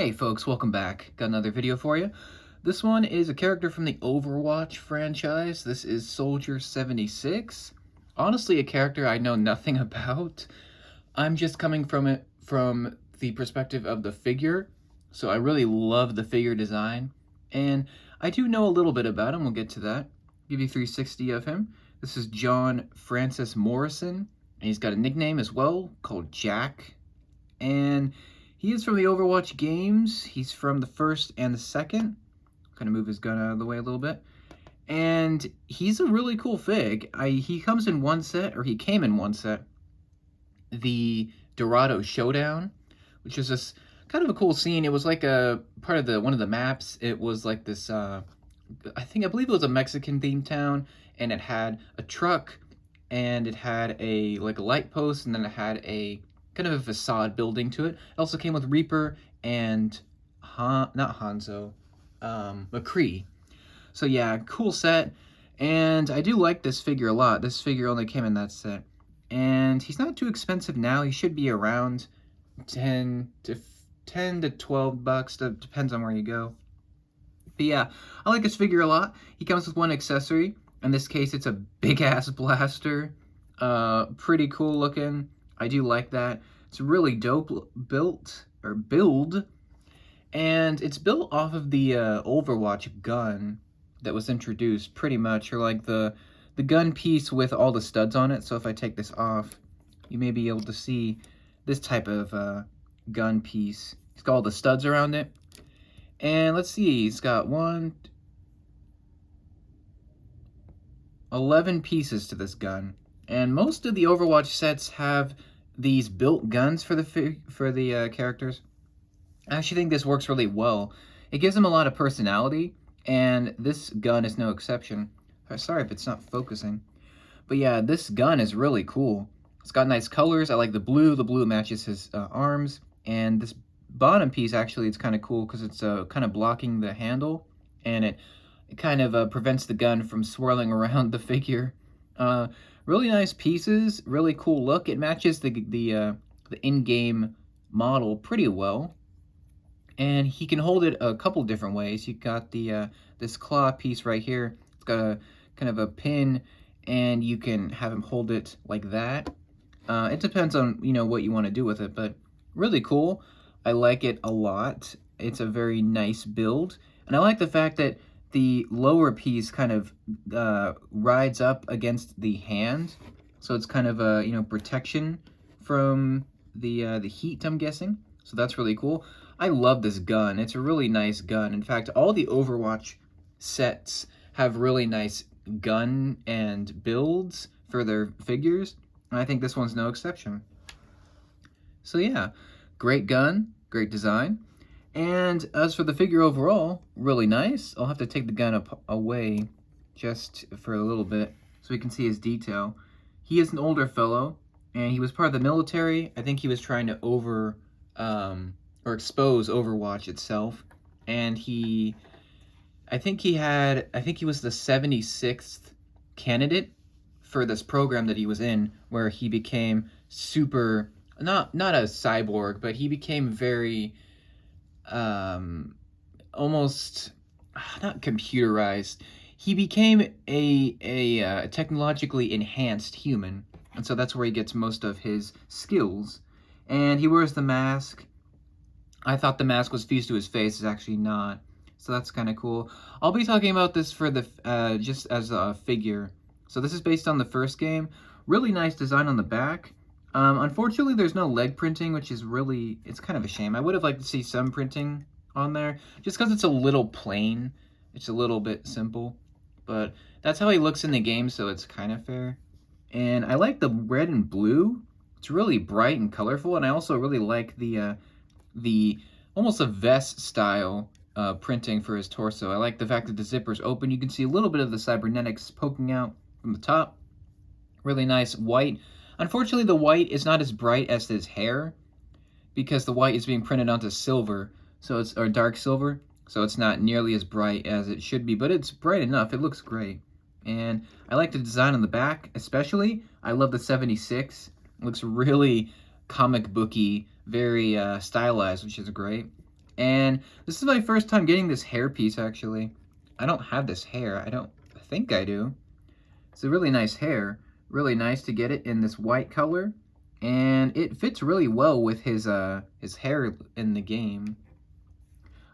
Hey folks, welcome back. Got another video for you. This one is a character from the Overwatch franchise. This is Soldier 76. Honestly, a character I know nothing about. I'm just coming from it from the perspective of the figure, so I really love the figure design. And I do know a little bit about him, we'll get to that. Give you 360 of him. This is John Francis Morrison, and he's got a nickname as well called Jack. And he is from the Overwatch games. He's from the first and the second. Kind of move his gun out of the way a little bit. And he's a really cool fig. He comes in one set, or he came in one set. The Dorado Showdown, which is this kind of a cool scene. It was like a part of one of the maps. It was like this, I believe it was a Mexican themed town, and it had a truck, and it had a light post, and then it had a kind of a facade building to it. It also came with Reaper and not Hanzo, McCree. So yeah, cool set, and I do like this figure a lot. This figure only came in that set, and he's not too expensive now. He should be around 10 to 12 bucks. Depends on where you go. But yeah, I like this figure a lot. He comes with one accessory. In this case, it's a big-ass blaster. Pretty cool looking. I do like that. It's really dope build, and it's built off of the Overwatch gun that was introduced, pretty much, or like the gun piece with all the studs on it. So if I take this off, you may be able to see this type of gun piece. It's got all the studs around it. And let's see, it's got 11 pieces to this gun. And most of the Overwatch sets have these built guns for the characters. I actually think this works really well. It gives them a lot of personality, and this gun is no exception. Sorry if it's not focusing. But yeah, this gun is really cool. It's got nice colors. I like the blue. The blue matches his arms. And this bottom piece, actually, it's kind of cool because it's kind of blocking the handle, and it kind of prevents the gun from swirling around the figure. Really nice pieces, really cool look. It matches the in-game model pretty well, and he can hold it a couple different ways. You got the this claw piece right here. It's got a kind of a pin, and you can have him hold it like that. It depends on what you want to do with it, but really cool. I like it a lot. It's a very nice build, and I like the fact that the lower piece kind of rides up against the hand, so it's kind of a protection from the heat, I'm guessing. So that's really cool. I love this gun. It's a really nice gun. In fact, all the Overwatch sets have really nice gun and builds for their figures, and I think this one's no exception. So yeah, great gun, great design. And as for the figure overall, really nice. I'll have to take the gun away just for a little bit so we can see his detail. He is an older fellow, and he was part of the military. I think he was trying to expose Overwatch itself. And I think he was the 76th candidate for this program that he was in, where he became super, not a cyborg, but he became very almost not computerized. He became a technologically enhanced human, and so that's where he gets most of his skills. And he wears the mask. I thought the mask was fused to his face. It's actually not, so that's kind of cool. I'll be talking about this for the just as a figure. So this is based on the first game. Really nice design on the back. Unfortunately, there's no leg printing, which is it's kind of a shame. I would have liked to see some printing on there, just because it's a little plain. It's a little bit simple, but that's how he looks in the game, so it's kind of fair. And I like the red and blue. It's really bright and colorful, and I also really like the almost a vest style printing for his torso. I like the fact that the zipper's open. You can see a little bit of the cybernetics poking out from the top. Really nice white. Unfortunately, the white is not as bright as his hair, because the white is being printed onto silver, or dark silver, so it's not nearly as bright as it should be, but it's bright enough. It looks great. And I like the design on the back, especially. I love the 76. It looks really comic booky, very stylized, which is great. And this is my first time getting this hair piece, actually. I don't have this hair. I think I do. It's a really nice hair. Really nice to get it in this white color. And it fits really well with his hair in the game.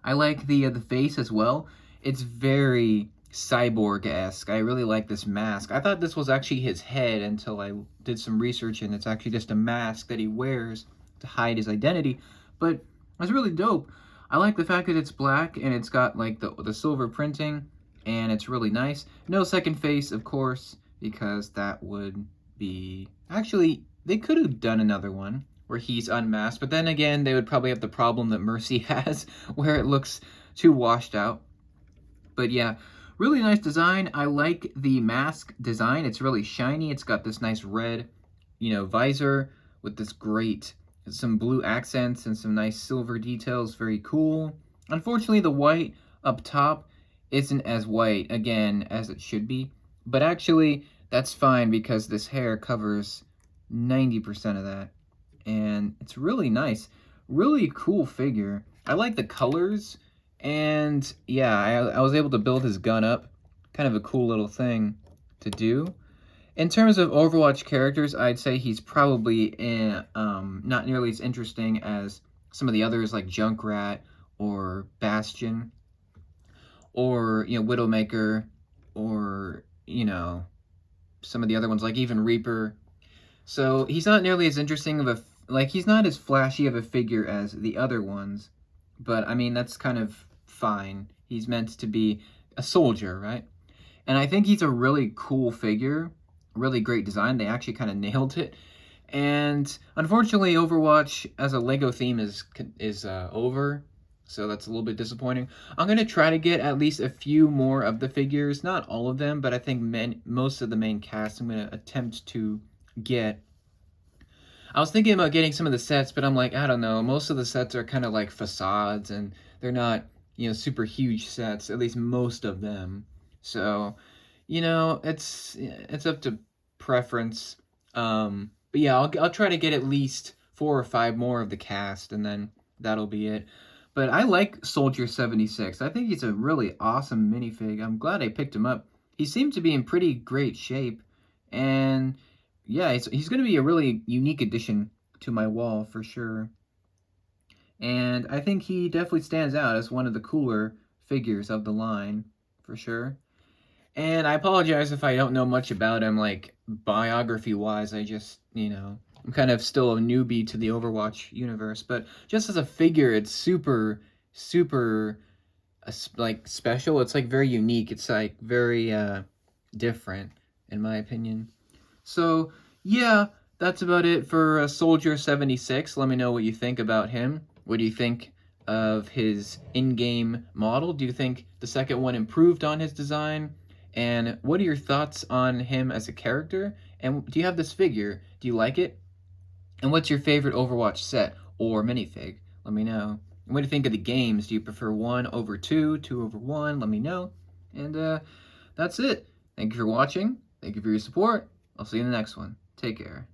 I like the face as well. It's very cyborg-esque. I really like this mask. I thought this was actually his head until I did some research, and it's actually just a mask that he wears to hide his identity. But it's really dope. I like the fact that it's black and it's got like the silver printing, and it's really nice. No second face, of course, because that would be... Actually, they could have done another one where he's unmasked, but then again, they would probably have the problem that Mercy has, where it looks too washed out. But yeah, really nice design. I like the mask design. It's really shiny. It's got this nice red, visor with this great, some blue accents and some nice silver details. Very cool. Unfortunately, the white up top isn't as white, again, as it should be. But actually, that's fine because this hair covers 90% of that. And it's really nice. Really cool figure. I like the colors. And yeah, I was able to build his gun up. Kind of a cool little thing to do. In terms of Overwatch characters, I'd say he's probably not nearly as interesting as some of the others like Junkrat or Bastion or, Widowmaker or, some of the other ones like even Reaper. So he's not nearly as interesting of he's not as flashy of a figure as the other ones. But, I mean, that's kind of fine. He's meant to be a soldier, right? And I think he's a really cool figure. Really great design. They actually kind of nailed it. And, unfortunately, Overwatch as a LEGO theme is over. So that's a little bit disappointing. I'm going to try to get at least a few more of the figures. Not all of them, but I think most of the main cast I'm going to attempt to get. I was thinking about getting some of the sets, but I'm like, I don't know. Most of the sets are kind of like facades, and they're not, super huge sets. At least most of them. So, it's up to preference. But yeah, I'll try to get at least 4 or 5 more of the cast, and then that'll be it. But I like Soldier 76. I think he's a really awesome minifig. I'm glad I picked him up. He seemed to be in pretty great shape, and yeah, he's going to be a really unique addition to my wall for sure. And I think he definitely stands out as one of the cooler figures of the line, for sure. And I apologize if I don't know much about him, like, biography-wise. I just, I'm kind of still a newbie to the Overwatch universe. But just as a figure, it's super, super, special. It's, very unique. It's, very, different, in my opinion. So, yeah, that's about it for Soldier 76. Let me know what you think about him. What do you think of his in-game model? Do you think the second one improved on his design? And what are your thoughts on him as a character? And do you have this figure? Do you like it? And what's your favorite Overwatch set or minifig? Let me know. And what do you think of the games? Do you prefer 1 over 2, 2 over 1? Let me know. And that's it. Thank you for watching. Thank you for your support. I'll see you in the next one. Take care.